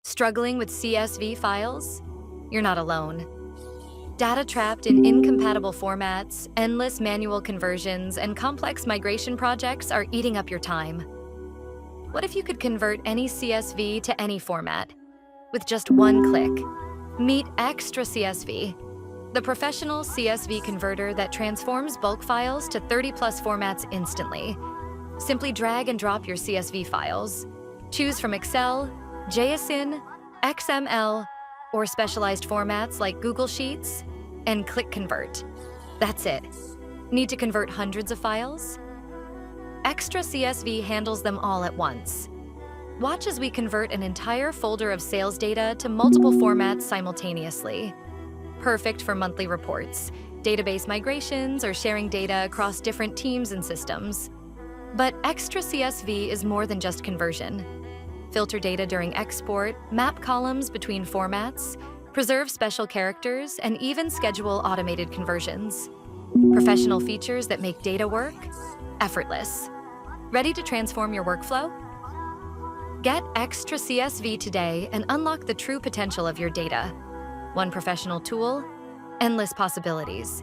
Struggling with CSV files? You're not alone. Data trapped in incompatible formats, endless manual conversions, and complex migration projects are eating up your time. What if you could convert any CSV to any format with just one click? Meet XtraCSV, the professional CSV converter that transforms bulk files to 30+ formats instantly. Simply drag and drop your CSV files. Choose from Excel, JSON, XML, or specialized formats like Google Sheets, and click Convert. That's it. Need to convert hundreds of files? XtraCSV handles them all at once. Watch as we convert an entire folder of sales data to multiple formats simultaneously. Perfect for monthly reports, database migrations, or sharing data across different teams and systems. But XtraCSV is more than just conversion. Filter data during export, map columns between formats, preserve special characters, and even schedule automated conversions. Professional features that make data work effortless. Ready to transform your workflow? Get XtraCSV today and unlock the true potential of your data. One professional tool, endless possibilities.